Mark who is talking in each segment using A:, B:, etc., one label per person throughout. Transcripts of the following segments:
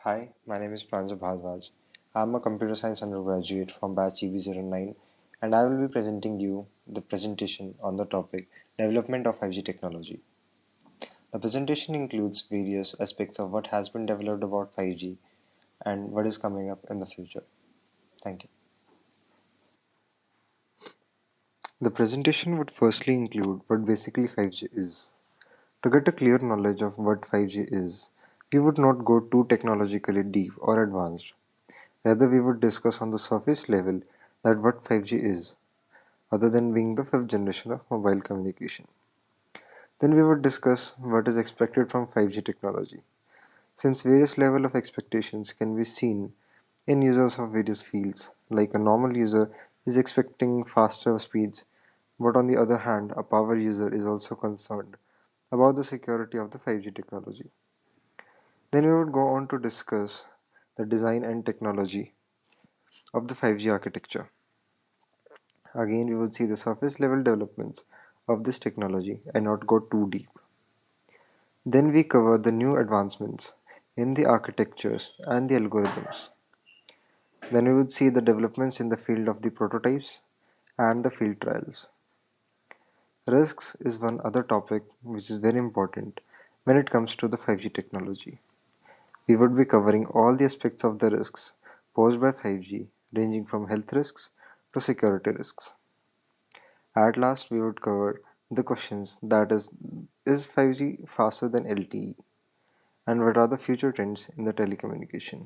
A: Hi, my name is Pranjal Bhardwaj. I am a computer science undergraduate from batch EB09 and I will be presenting you the presentation on the topic Development of 5G Technology. The presentation includes various aspects of what has been developed about 5G and what is coming up in the future. Thank you. The presentation would firstly include what basically 5G is. To get a clear knowledge of what 5G is, we would not go too technologically deep or advanced. Rather, we would discuss on the surface level that what 5G is, other than being the fifth generation of mobile communication. Then we would discuss what is expected from 5G technology, since various level of expectations can be seen in users of various fields. Like a normal user is expecting faster speeds, but on the other hand, a power user is also concerned about the security of the 5G technology. Then we would go on to discuss the design and technology of the 5G architecture. Again, we will see the surface level developments of this technology and not go too deep. Then we cover the new advancements in the architectures and the algorithms. Then we would see the developments in the field of the prototypes and the field trials. Risks is one other topic which is very important when it comes to the 5G technology. We would be covering all the aspects of the risks posed by 5G, ranging from health risks to security risks. At last, we would cover the questions that is 5G faster than LTE? And what are the future trends in the telecommunication?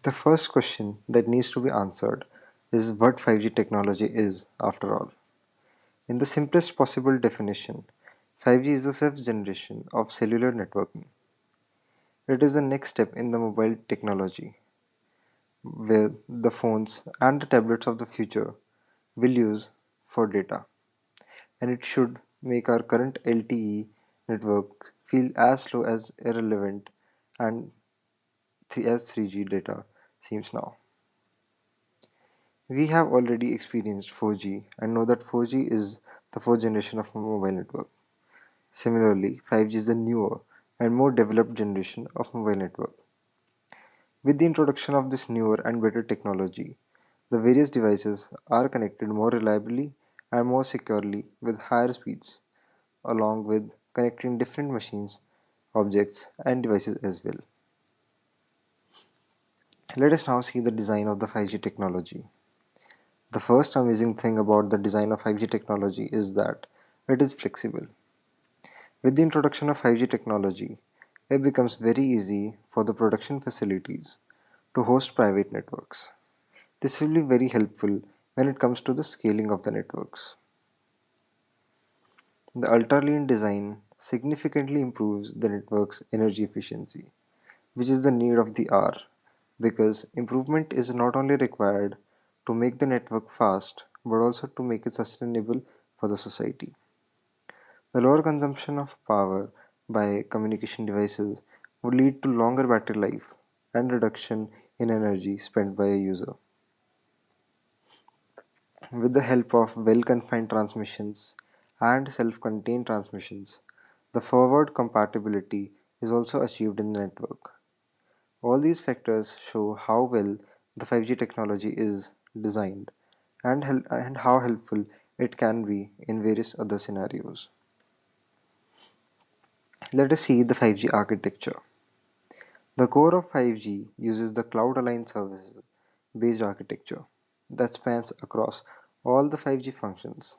A: The first question that needs to be answered is what 5G technology is after all. In the simplest possible definition, 5G is the fifth generation of cellular networking. It is the next step in the mobile technology where the phones and the tablets of the future will use for data, and it should make our current LTE network feel as slow as irrelevant and as 3G data seems now. We have already experienced 4G and know that 4G is the fourth generation of a mobile network. Similarly, 5G is the newer and more developed generation of mobile network. With the introduction of this newer and better technology, the various devices are connected more reliably and more securely with higher speeds, along with connecting different machines, objects, and devices as well. Let us now see the design of the 5G technology. The first amazing thing about the design of 5G technology is that it is flexible. With the introduction of 5G technology, it becomes very easy for the production facilities to host private networks. This will be very helpful when it comes to the scaling of the networks. The ultra-lean design significantly improves the network's energy efficiency, which is the need of the hour, because improvement is not only required to make the network fast but also to make it sustainable for the society. The lower consumption of power by communication devices would lead to longer battery life and reduction in energy spent by a user. With the help of well-confined transmissions and self-contained transmissions, the forward compatibility is also achieved in the network. All these factors show how well the 5G technology is designed and how helpful it can be in various other scenarios. Let us see the 5G architecture. The core of 5G uses the cloud aligned services based architecture that spans across all the 5G functions,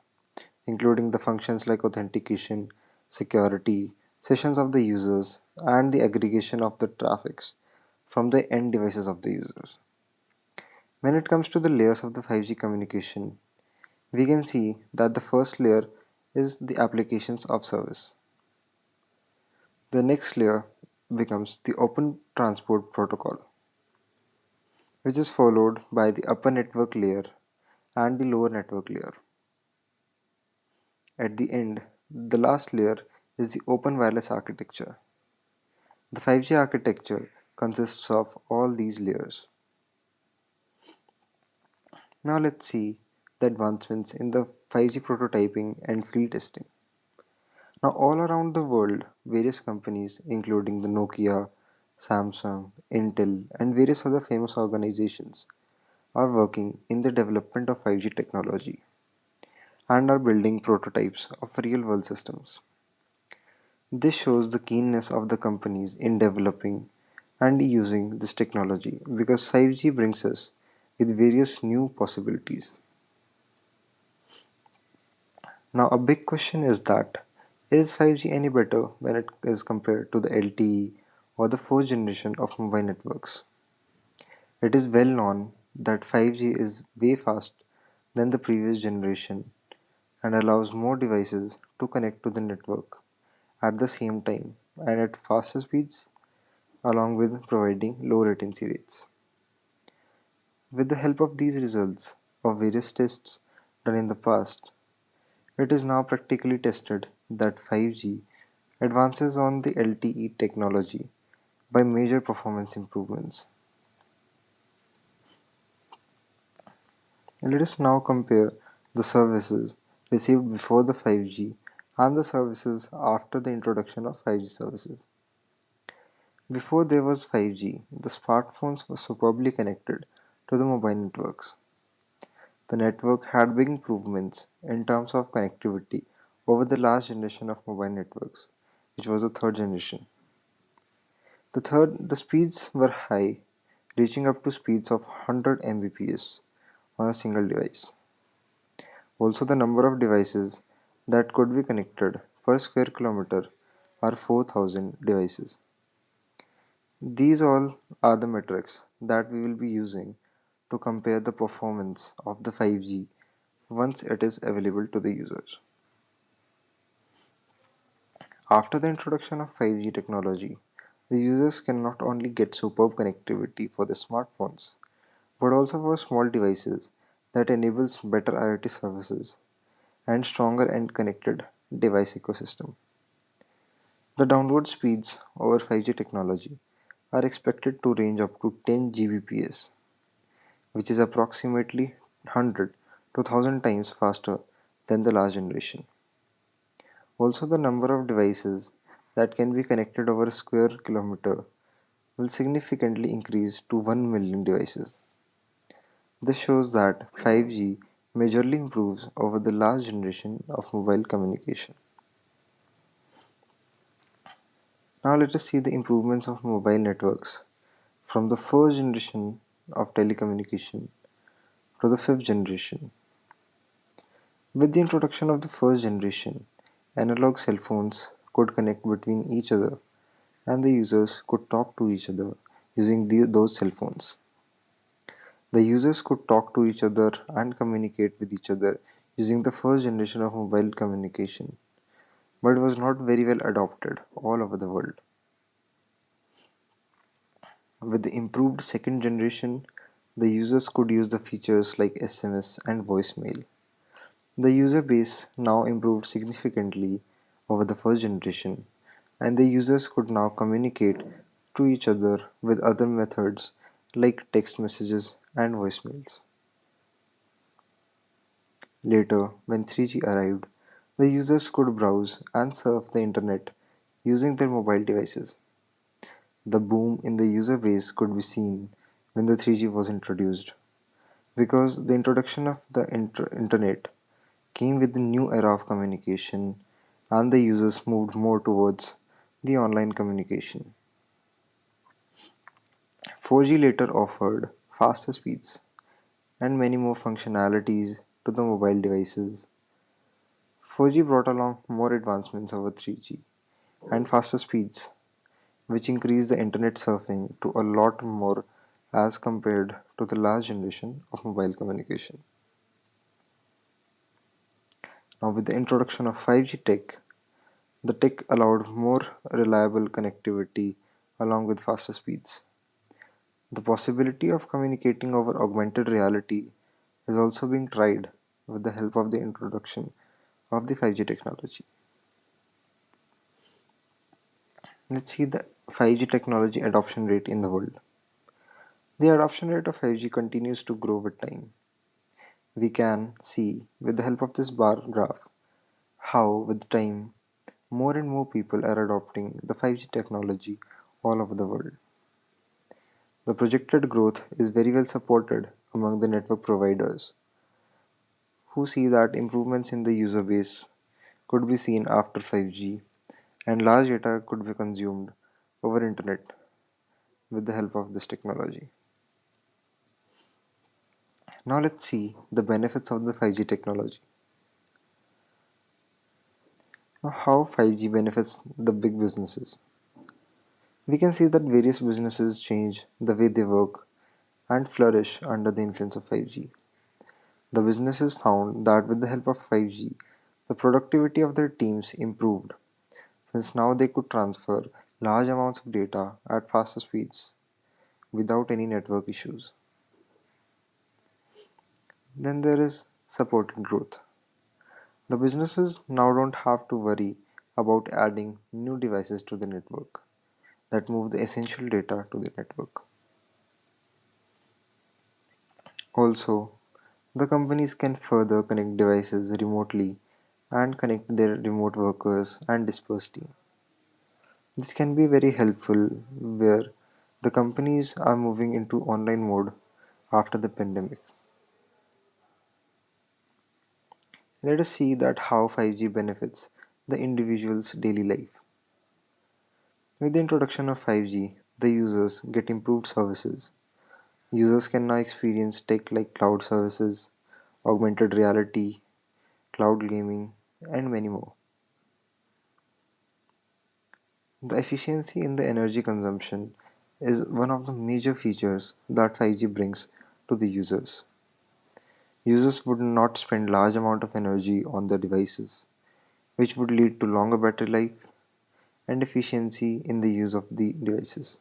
A: including the functions like authentication, security, sessions of the users, and the aggregation of the traffics from the end devices of the users. When it comes to the layers of the 5G communication, we can see that the first layer is the applications of service. The next layer becomes the Open Transport Protocol, which is followed by the upper network layer and the lower network layer. At the end, the last layer is the Open Wireless Architecture. The 5G architecture consists of all these layers. Now let's see the advancements in the 5G prototyping and field testing. Now, all around the world, various companies, including the Nokia, Samsung, Intel, and various other famous organizations, are working in the development of 5G technology and are building prototypes of real world systems. This shows the keenness of the companies in developing and using this technology because 5G brings us with various new possibilities. Now, a big question is that is 5G any better when it is compared to the LTE or the fourth generation of mobile networks? It is well known that 5G is way fast than the previous generation and allows more devices to connect to the network at the same time and at faster speeds, along with providing low latency rates. With the help of these results of various tests done in the past, it is now practically tested that 5G advances on the LTE technology by major performance improvements. Let us now compare the services received before the 5G and the services after the introduction of 5G services. Before there was 5G, the smartphones were superbly connected to the mobile networks. The network had big improvements in terms of connectivity over the last generation of mobile networks, which was the third generation. The speeds were high, reaching up to speeds of 100 Mbps on a single device. Also, the number of devices that could be connected per square kilometer are 4,000 devices. These all are the metrics that we will be using to compare the performance of the 5G once it is available to the users. After the introduction of 5G technology, the users can not only get superb connectivity for the smartphones, but also for small devices that enables better IoT services and stronger and connected device ecosystem. The download speeds over 5G technology are expected to range up to 10 Gbps, which is approximately 100 to 1000 times faster than the last generation. Also, the number of devices that can be connected over a square kilometer will significantly increase to 1 million devices. This shows that 5G majorly improves over the last generation of mobile communication. Now let us see the improvements of mobile networks from the first generation of telecommunication to the fifth generation. With the introduction of the first generation, analog cell phones could connect between each other and the users could talk to each other using those cell phones. The users could talk to each other and communicate with each other using the first generation of mobile communication, but it was not very well adopted all over the world. With the improved second generation, the users could use the features like SMS and voicemail. The user base now improved significantly over the first generation, and the users could now communicate to each other with other methods like text messages and voicemails. Later, when 3G arrived, the users could browse and surf the internet using their mobile devices. The boom in the user base could be seen when the 3G was introduced because the introduction of the internet came with the new era of communication and the users moved more towards the online communication. 4G later offered faster speeds and many more functionalities to the mobile devices. 4G brought along more advancements over 3G and faster speeds, which increased the internet surfing to a lot more as compared to the last generation of mobile communication. Now, with the introduction of 5G tech, the tech allowed more reliable connectivity along with faster speeds. The possibility of communicating over augmented reality is also being tried with the help of the introduction of the 5G technology. Let's see the 5G technology adoption rate in the world. The adoption rate of 5G continues to grow with time. We can see with the help of this bar graph how with time More and more people are adopting the 5G technology all over the world. The projected growth is very well supported among the network providers, who see that improvements in the user base could be seen after 5G and large data could be consumed over internet with the help of this technology. Now let's see the benefits of the 5G technology. Now how 5G benefits the big businesses. We can see that various businesses change the way they work and flourish under the influence of 5G. The businesses found that with the help of 5G, the productivity of their teams improved since now they could transfer large amounts of data at faster speeds without any network issues. Then there is supported growth. The businesses now don't have to worry about adding new devices to the network that move the essential data to the network. Also, the companies can further connect devices remotely and connect their remote workers and disperse team. This can be very helpful where the companies are moving into online mode after the pandemic. Let us see that how 5G benefits the individual's daily life. With the introduction of 5G, the users get improved services. Users can now experience tech like cloud services, augmented reality, cloud gaming, and many more. The efficiency in the energy consumption is one of the major features that 5G brings to the users. Users would not spend large amount of energy on their devices, which would lead to longer battery life and efficiency in the use of the devices.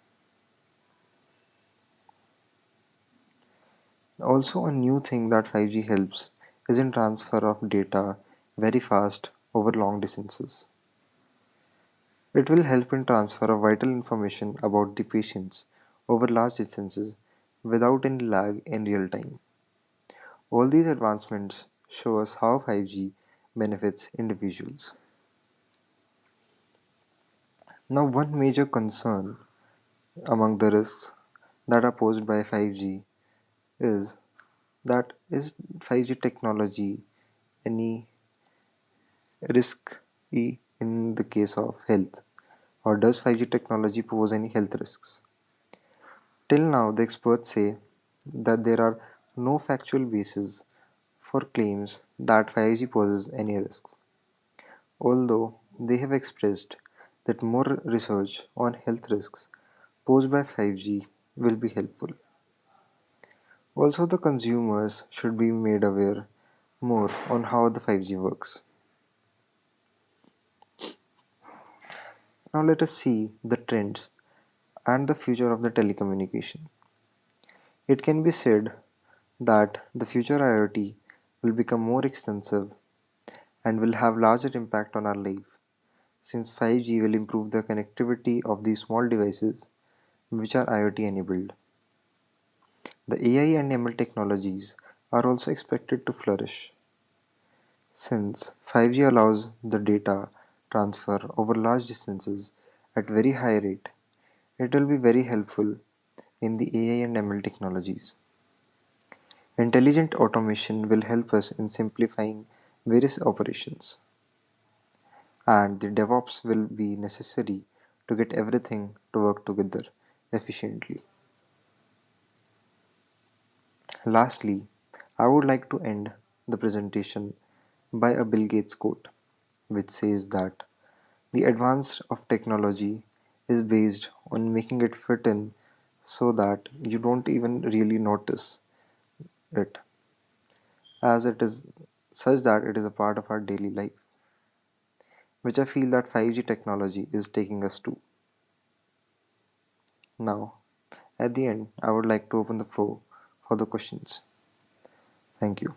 A: Also, a new thing that 5G helps is in transfer of data very fast over long distances. It will help in transfer of vital information about the patients over large distances without any lag in real time. All these advancements show us how 5G benefits individuals. Now, one major concern among the risks that are posed by 5G is that is 5G technology any risky in the case of health, or does 5G technology pose any health risks? Till now, the experts say that there are no factual basis for claims that 5G poses any risks, although they have expressed that more research on health risks posed by 5G will be helpful. Also, the consumers should be made aware more on how the 5G works. Now, let us see the trends and the future of the telecommunication. It can be said that the future IoT will become more extensive and will have larger impact on our life since 5G will improve the connectivity of these small devices which are IoT enabled. The AI and ML technologies are also expected to flourish. Since 5G allows the data transfer over large distances at very high rate, it will be very helpful in the AI and ML technologies. Intelligent automation will help us in simplifying various operations, and the DevOps will be necessary to get everything to work together efficiently. Lastly, I would like to end the presentation by a Bill Gates quote, which says that the advance of technology is based on making it fit in so that you don't even really notice it, as it is such that it is a part of our daily life, which I feel that 5G technology is taking us to. Now, at the end, I would like to open the floor for the questions. Thank you.